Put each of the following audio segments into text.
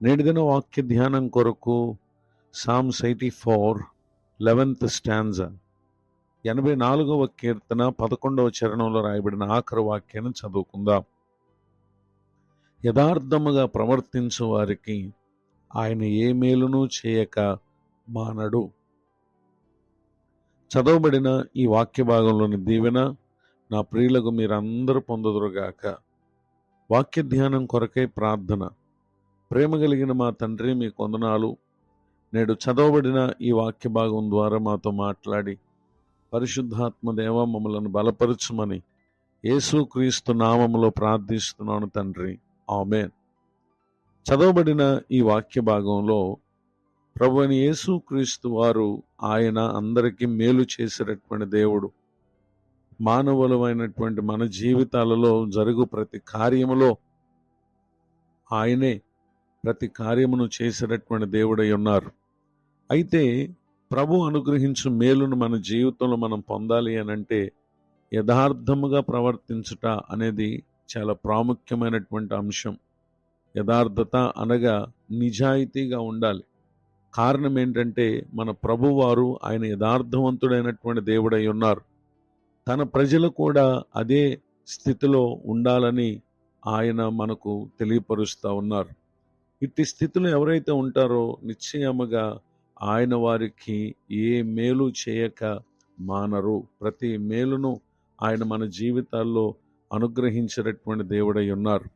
నేటి దిన వాక్య ధ్యానం కొరకు సామ్స్ 84 11th స్టాంజా 84వ కీర్తన 11వ చరణంలో రాయబడిన ఆఖరి వాక్యాన్ని చదువుకుందాం. యథార్థముగా ప్రవర్తించు వారికి ఆయన ఏ మేలును చేయక మానడు. చదవబడిన ఈ వాక్య భాగంలోని దీవెన నా ప్రియులకు మీరందరూ పొందుదురుగాక. వాక్య ధ్యానం కొరకై ప్రార్థన. ప్రేమ కలిగిన మా తండ్రి, మీ వందనాలు. నేడు చదవబడిన ఈ వాక్య భాగం ద్వారా మాతో మాట్లాడి పరిశుద్ధాత్మ దేవ మమ్మలను బలపరచుమని యేసుక్రీస్తు నామములో ప్రార్థిస్తున్నాను తండ్రి, ఆమేన్. చదవబడిన ఈ వాక్య భాగంలో ప్రభువైన యేసుక్రీస్తు వారు ఆయన అందరికీ మేలు చేసేటటువంటి దేవుడు. మానవులమైనటువంటి మన జీవితాలలో జరుగు ప్రతి కార్యములో ఆయనే ప్రతి కార్యమును చేసేటటువంటి దేవుడై ఉన్నారు. అయితే ప్రభు అనుగ్రహించు మేలును మన జీవితంలో మనం పొందాలి అనంటే యథార్థముగా ప్రవర్తించుట అనేది చాలా ప్రాముఖ్యమైనటువంటి అంశం. యథార్థత అనగా నిజాయితీగా ఉండాలి. కారణం ఏంటంటే మన ప్రభువారు ఆయన యథార్థవంతుడైనటువంటి దేవుడై ఉన్నారు. తన ప్రజలు కూడా అదే స్థితిలో ఉండాలని ఆయన మనకు తెలియపరుస్తూ ఉన్నారు. ఇట్టి స్థితిలో ఎవరైతే ఉంటారో నిశ్చయముగా ఆయన వారికి ఏ మేలు చేయక మానరు. ప్రతి మేలును ఆయన మన జీవితాల్లో అనుగ్రహించేటటువంటి దేవుడై ఉన్నారు.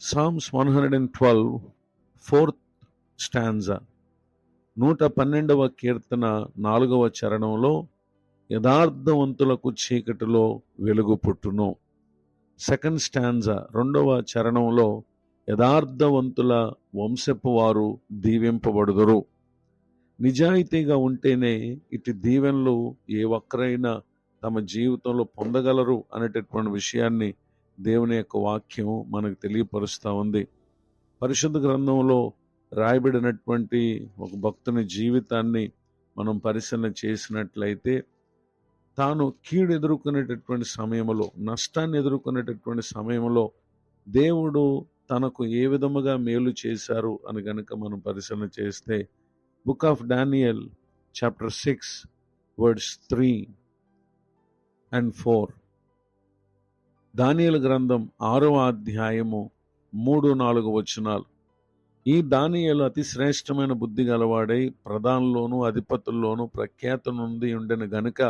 సామ్స్ 112 4th స్టాంజా 112వ కీర్తన 4వ చరణంలో యథార్థవంతులకు చీకటిలో వెలుగు పుట్టును. సెకండ్ స్టాంజా 2వ చరణంలో యథార్థవంతుల వంశపు వారు దీవింపబడుదురు. నిజాయితీగా ఉంటేనే ఇటు దీవెనలు ఏ ఒక్కరైనా తమ జీవితంలో పొందగలరు అనేటటువంటి విషయాన్ని దేవుని యొక్క వాక్యం మనకు తెలియపరుస్తూ ఉంది. పరిశుద్ధ గ్రంథంలో రాయబడినటువంటి ఒక భక్తుని జీవితాన్ని మనం పరిశీలన చేసినట్లయితే తాను కీడు ఎదుర్కొనేటటువంటి సమయంలో, నష్టాన్ని ఎదుర్కొనేటటువంటి సమయంలో దేవుడు తనకు ఏ విధముగా మేలు చేశారు అని గనుక మనం పరిశీలన చేస్తే book of Daniel chapter 6 words 3 and 4, దానియేలు గ్రంథం 6వ అధ్యాయము 3-4 వచనాలు. ఈ దానియేలు అతి శ్రేష్టమైన బుద్ధి గలవాడై ప్రధానుల్లోనూ అధిపతుల్లోనూ ప్రఖ్యాత నుండి ఉండెను గనుక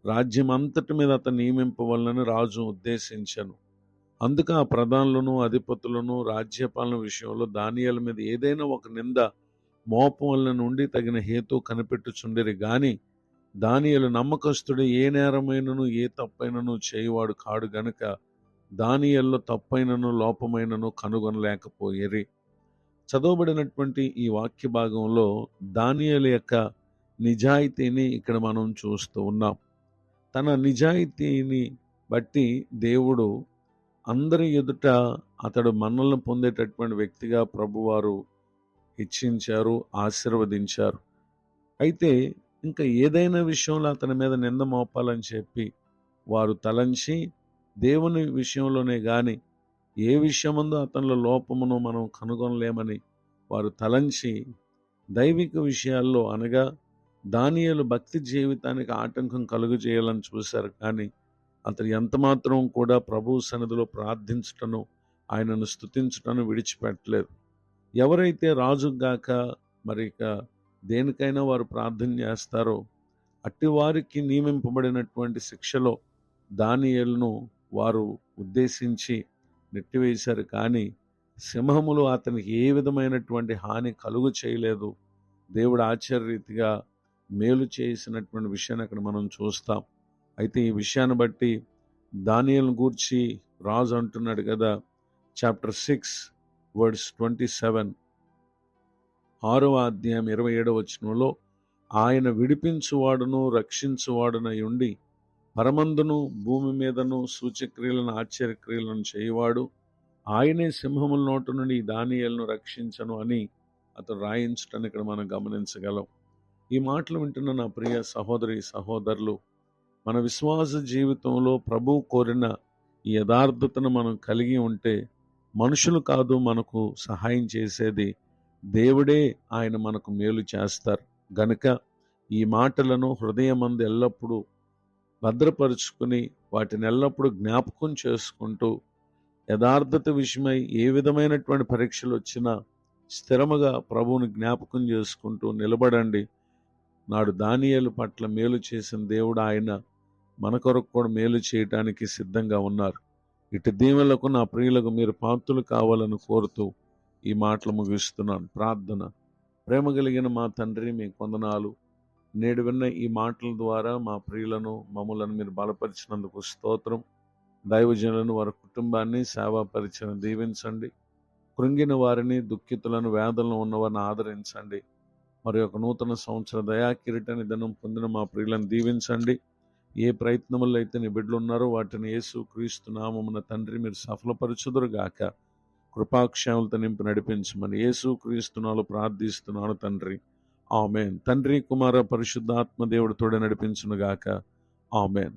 రాజ్యం అంతటి మీద అతను నియమింపవలనని రాజు ఉద్దేశించను. అందుకే ఆ ప్రధానులను అధిపతులను రాజ్యపాలన విషయంలో దానియేలు మీద ఏదైనా ఒక నింద మోపం వలన నుండి తగిన హేతు కనిపెట్టుచుండిరి గాని దానియేలు నమ్మకస్తుడు, ఏ నేరమైనను ఏ తప్పైనను చేయువాడు కాడు గనుక దానియేలులో తప్పైనను లోపమైనను కనుగొనలేకపోయేరి. చదవబడినటువంటి ఈ వాక్య భాగంలో దానియేలు యొక్క నిజాయితీని ఇక్కడ మనం చూస్తూ ఉన్నాం. తన నిజాయితీని బట్టి దేవుడు అందరి ఎదుట అతడు మన్నలను పొందేటటువంటి వ్యక్తిగా ప్రభువారు హెచ్చించారు, ఆశీర్వదించారు. అయితే ఇంకా ఏదైనా విషయంలో అతని మీద నింద మోపాలని చెప్పి వారు తలంచి దేవుని విషయంలోనే కానీ ఏ విషయముందో అతనిలో లోపమును మనం కనుగొనలేమని వారు తలంచి దైవిక విషయాల్లో అనగా దానియేలు భక్తి జీవితానికి ఆటంకం కలుగు చేయాలని చూశారు. కానీ అతను ఎంతమాత్రం కూడా ప్రభువు సన్నిధిలో ప్రార్థించటను, ఆయనను స్తుతించటను విడిచిపెట్టలేదు. ఎవరైతే రాజుగాక మరి ఇక దేనికైనా వారు ప్రార్థన చేస్తారో అట్టి వారికి నియమింపబడినటువంటి శిక్షలో దానియేలును వారు ఉద్దేశించి నెట్టివేశారు. కానీ సింహములు అతనికి ఏ విధమైనటువంటి హాని కలుగు చేయలేదు. దేవుడు ఆశ్చర్యరీతిగా మేలు చేసినటువంటి విషయాన్ని అక్కడ మనం చూస్తాం. అయితే ఈ విషయాన్ని బట్టి దానియేలును గూర్చి రాజు అంటున్నాడు కదా, చాప్టర్ 6 వర్డ్స్ 27, 6వ అధ్యాయం 27వ వచనంలో ఆయన విడిపించువాడును రక్షించువాడునై ఉండి పరమందును భూమి మీదను సూచక్రియలను ఆశ్చర్యక్రియలను చేయువాడు, ఆయనే సింహముల నోటు నుండి దానియేలును రక్షించను అని అతను రాయించటాన్ని ఇక్కడ మనం గమనించగలం. ఈ మాటలు వింటున్న నా ప్రియ సహోదరి సహోదరులు, మన విశ్వాస జీవితంలో ప్రభువు కోరిన ఈ యథార్థతను మనం కలిగి ఉంటే మనుషులు కాదు మనకు సహాయం చేసేది, దేవుడే ఆయన మనకు మేలు చేస్తారు. గనుక ఈ మాటలను హృదయమందు ఎల్లప్పుడూ భద్రపరుచుకుని వాటిని ఎల్లప్పుడూ జ్ఞాపకం చేసుకుంటూ యథార్థత విషయమై ఏ విధమైనటువంటి పరీక్షలు వచ్చినా స్థిరముగా ప్రభువుని జ్ఞాపకం చేసుకుంటూ నిలబడండి. నాడు దానియేలు పట్ల మేలు చేసిన దేవుడు ఆయన మన కొరకు కూడా మేలు చేయటానికి సిద్ధంగా ఉన్నారు. ఇటు దీవెనలకు నా ప్రియులకు మీరు పాత్రులు కావాలని కోరుతూ ఈ మాటలు ముగిస్తున్నాను. ప్రార్థన. ప్రేమ కలిగిన మా తండ్రి, మీ వందనాలు. నేడు విన్న ఈ మాటల ద్వారా మా ప్రియులను మమ్ములను మీరు బలపరిచినందుకు స్తోత్రం. దైవజనులను, వారి కుటుంబాన్ని, సేవా పరిచయం దీవించండి. కృంగిన వారిని, దుఃఖితులను, వేదనలో ఉన్నవారిని ఆదరించండి. మరి ఒక నూతన సంవత్సర దయాకిరీటాన్ని దినం పొందిన మా ప్రియులను దీవించండి. ఏ ప్రయత్నములు అయితే నీ బిడ్డలు ఉన్నారో వాటిని యేసు క్రీస్తు నామమున తండ్రి మీరు సఫలపరచుదురుగాక. కృపాక్షేమలతో నింపి నడిపించమని యేసు క్రీస్తునాలు ప్రార్థిస్తున్నాను తండ్రి. ఆమేన్. తండ్రి, కుమార, పరిశుద్ధాత్మ దేవుడు తోడే నడిపించునుగాక. ఆమేన్.